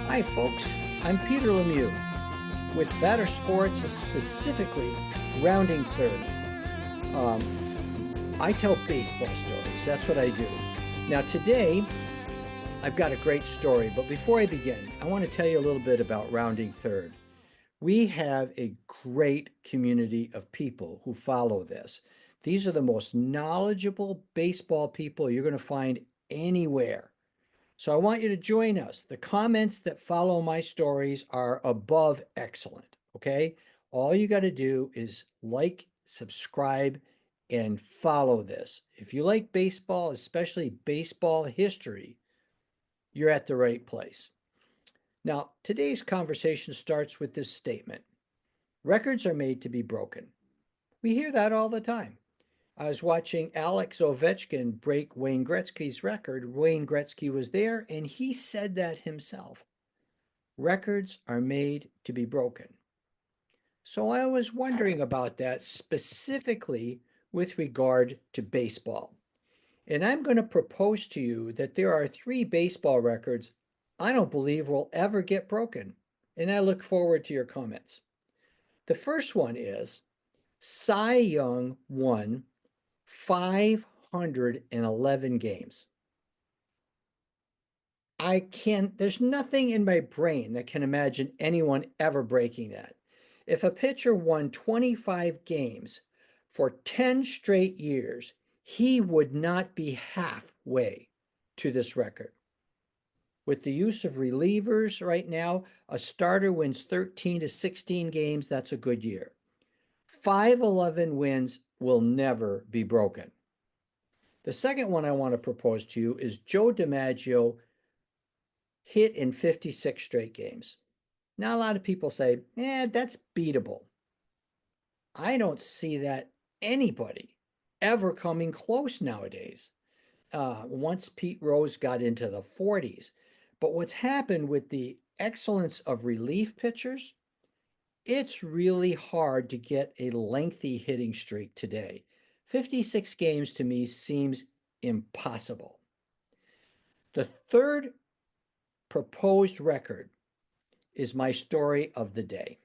Hi, folks. I'm Peter Lemieux with Batter Sports, specifically Rounding Third. I tell baseball stories. That's what I do. Now, today, I've got a great story, but before I begin, I want to tell you a little bit about Rounding Third. We have a great community of people who follow this. These are the most knowledgeable baseball people you're going to find anywhere. So I want you to join us. The comments that follow my stories are above excellent, okay? All you got to do is like, subscribe, and follow this. If you like baseball, especially baseball history, you're at the right place. Now, today's conversation starts with this statement. Records are made to be broken. We hear that all the time. I was watching Alex Ovechkin break Wayne Gretzky's record. Wayne Gretzky was there, and he said that himself. Records are made to be broken. So I was wondering about that specifically with regard to baseball. And I'm going to propose to you that there are 3 baseball records I don't believe will ever get broken. And I look forward to your comments. The first one is Cy Young won 511 games. There's nothing in my brain that can imagine anyone ever breaking that. If a pitcher won 25 games for 10 straight years, he would not be halfway to this record. With the use of relievers right now, a starter wins 13 to 16 games. That's a good year. 511 wins will never be broken. The second one I want to propose to you is Joe DiMaggio hit in 56 straight games. Now, a lot of people say, that's beatable. I don't see that anybody ever coming close nowadays. Once Pete Rose got into the 40s. But what's happened with the excellence of relief pitchers, it's really hard to get a lengthy hitting streak today. 56 games to me seems impossible. The third proposed record is my story of the day.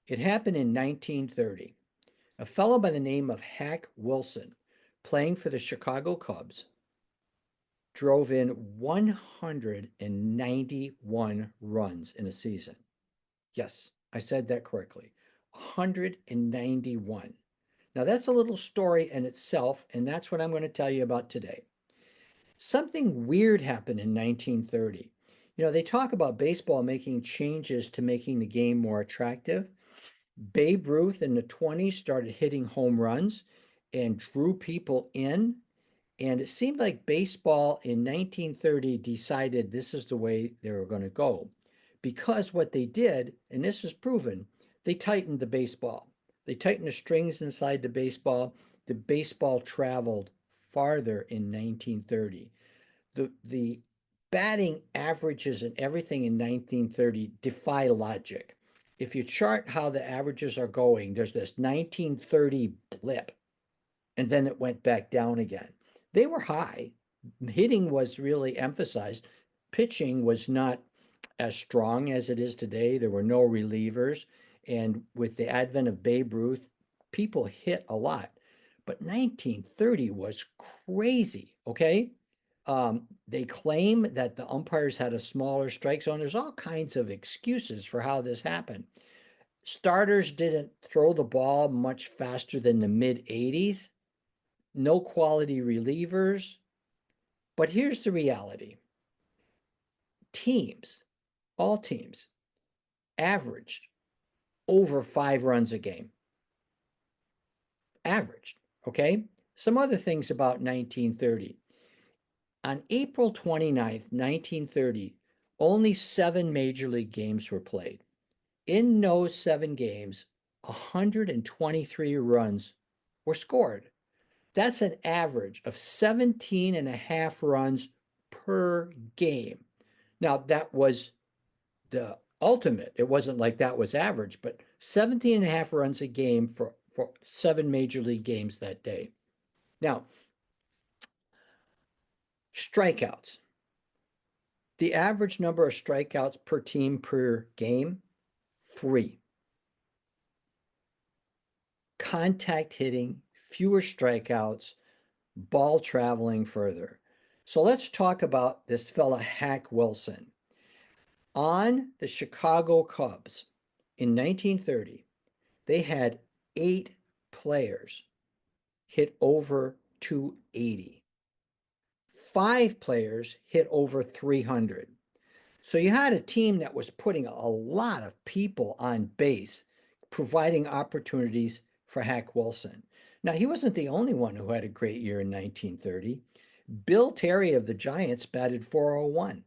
It happened in 1930. A fellow by the name of Hack Wilson, playing for the Chicago Cubs, drove in 191 runs in a season. Yes, I said that correctly. 191. Now, that's a little story in itself, and that's what I'm going to tell you about today. Something weird happened in 1930. They talk about baseball making changes to making the game more attractive. Babe Ruth in the 20s started hitting home runs and drew people in. And it seemed like baseball in 1930 decided this is the way they were going to go. Because what they did, and this is proven, they tightened the baseball. They tightened the strings inside the baseball. The baseball traveled farther in 1930. The batting averages and everything in 1930 defy logic. If you chart how the averages are going, there's this 1930 blip, and then it went back down again. They were high. Hitting was really emphasized. Pitching was not as strong as it is today. There were no relievers. And with the advent of Babe Ruth, people hit a lot. But 1930 was crazy, okay? They claim that the umpires had a smaller strike zone. There's all kinds of excuses for how this happened. Starters didn't throw the ball much faster than the mid 80s. No quality relievers. But here's the reality. All teams, averaged over 5 runs a game. Averaged, okay? Some other things about 1930. On April 29th, 1930, only 7 major league games were played. In those 7 games, 123 runs were scored. That's an average of 17 and a half runs per game. Now, that was the ultimate. It wasn't like that was average, but 17 and a half runs a game for 7 major league games that day. Now, strikeouts. The average number of strikeouts per team per game, 3. Contact hitting, fewer strikeouts, ball traveling further. So let's talk about this fella, Hack Wilson. On the Chicago Cubs in 1930, they had 8 players hit over 280. 5 players hit over 300. So you had a team that was putting a lot of people on base, providing opportunities for Hack Wilson. Now, he wasn't the only one who had a great year in 1930. Bill Terry of the Giants batted 401,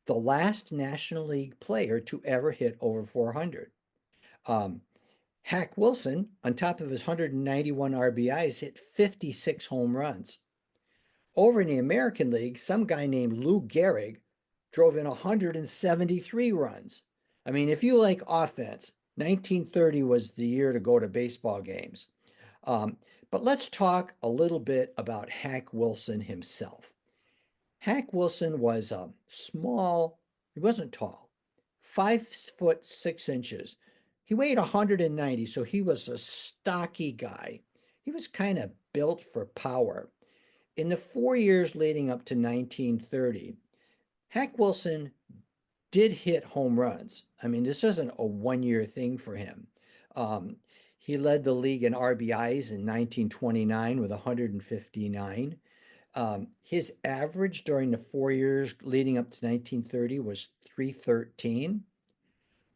the last National League player to ever hit over 400. Um, Hack Wilson, on top of his 191 RBIs, hit 56 home runs. Over in the American League, some guy named Lou Gehrig drove in 173 runs. I mean, if you like offense, 1930 was the year to go to baseball games. Um, but let's talk a little bit about Hack Wilson himself. Hack Wilson was small, he wasn't tall, 5'6". He weighed 190, so he was a stocky guy. He was kind of built for power. In the 4 years leading up to 1930, Hack Wilson did hit home runs. I mean, this isn't a 1 year thing for him. Um, he led the league in RBIs in 1929 with 159. His average during the 4 years leading up to 1930 was 313.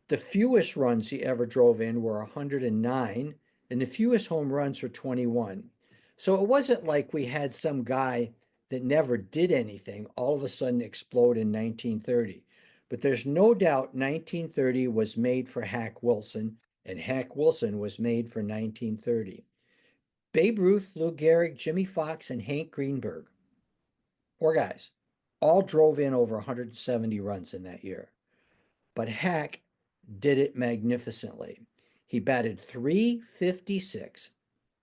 The fewest runs he ever drove in were 109, and the fewest home runs were 21. So it wasn't like we had some guy that never did anything all of a sudden explode in 1930. But there's no doubt 1930 was made for Hack Wilson, and Hack Wilson was made for 1930. Babe Ruth, Lou Gehrig, Jimmy Fox, and Hank Greenberg, 4 guys, all drove in over 170 runs in that year. But Hack did it magnificently. He batted 356,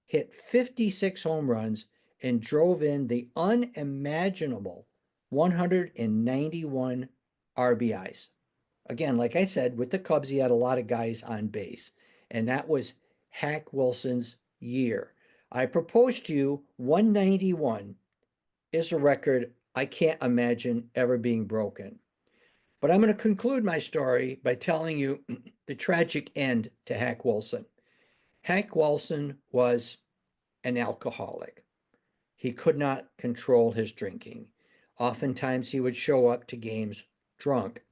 hit 56 home runs, and drove in the unimaginable 191 RBIs. Again, like I said, with the Cubs, he had a lot of guys on base, and that was Hack Wilson's year. I propose to you 191 is a record I can't imagine ever being broken. But I'm going to conclude my story by telling you the tragic end to Hack Wilson. Hack Wilson was an alcoholic. He could not control his drinking. Oftentimes, he would show up to games drunk.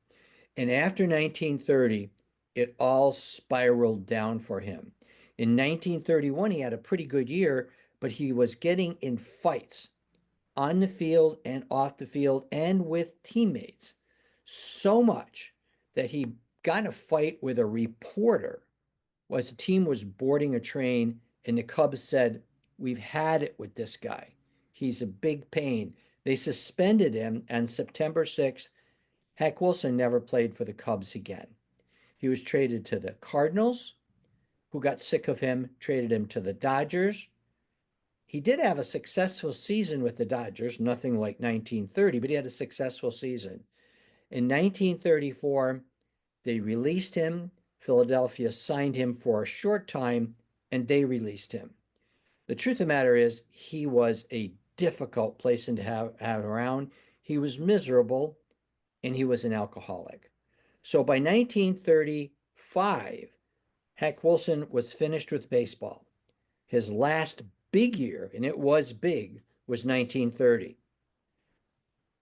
And after 1930, it all spiraled down for him. In 1931, he had a pretty good year, but he was getting in fights on the field and off the field and with teammates so much that he got in a fight with a reporter as the team was boarding a train, and the Cubs said, "We've had it with this guy. He's a big pain." They suspended him on September 6th. Hack Wilson never played for the Cubs again. He was traded to the Cardinals, who got sick of him, traded him to the Dodgers. He did have a successful season with the Dodgers, nothing like 1930, but he had a successful season. In 1934, they released him. Philadelphia signed him for a short time, and they released him. The truth of the matter is, he was a difficult person to have around. He was miserable, and he was an alcoholic. So by 1935, Hack Wilson was finished with baseball. His last big year, and it was big, was 1930.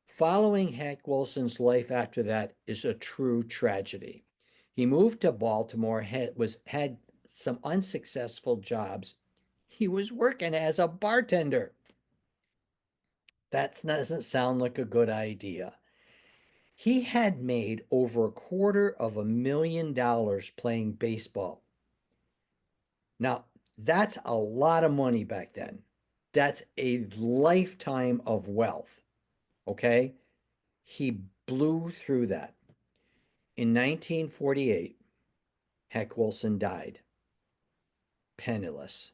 Following Hack Wilson's life after that is a true tragedy. He moved to Baltimore, had some unsuccessful jobs. He was working as a bartender. That doesn't sound like a good idea. He had made over $250,000 playing baseball. Now, that's a lot of money back then. That's a lifetime of wealth. Okay? He blew through that. In 1948, Hack Wilson died, penniless.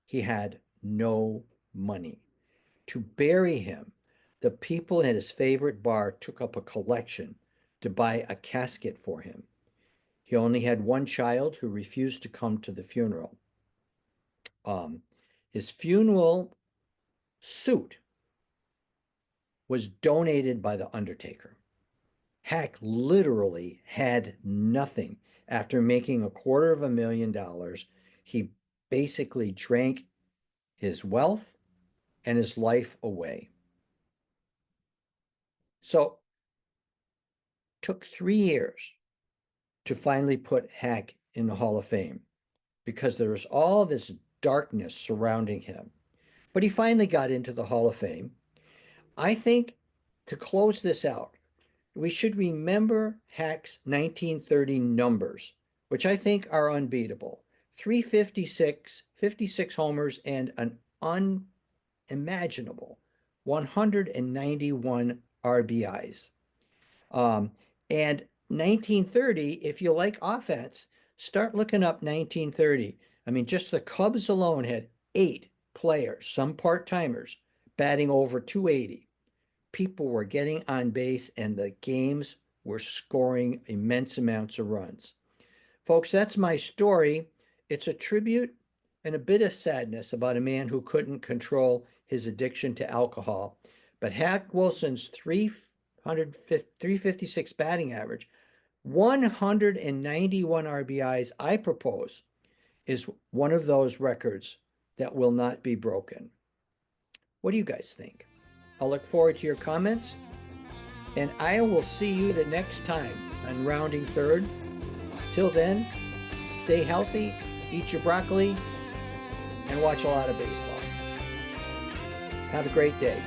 He had no money. To bury him, The people at his favorite bar took up a collection to buy a casket for him. He only had one child who refused to come to the funeral. His funeral suit was donated by the undertaker. Hack literally had nothing. After making $250,000, he basically drank his wealth and his life away. So it took 3 years to finally put Hack in the Hall of Fame because there was all this darkness surrounding him. But he finally got into the Hall of Fame. I think to close this out, we should remember Hack's 1930 numbers, which I think are unbeatable. 356, 56 homers, and an unimaginable 191 RBIs. And 1930, if you like offense, start looking up 1930. I mean, just the Cubs alone had 8 players, some part-timers, batting over 280. People were getting on base and the games were scoring immense amounts of runs. Folks, that's my story. It's a tribute and a bit of sadness about a man who couldn't control his addiction to alcohol. But Hack Wilson's 356 batting average, 191 RBIs, I propose, is one of those records that will not be broken. What do you guys think? I'll look forward to your comments, and I will see you the next time on Rounding Third. Till then, stay healthy, eat your broccoli, and watch a lot of baseball. Have a great day.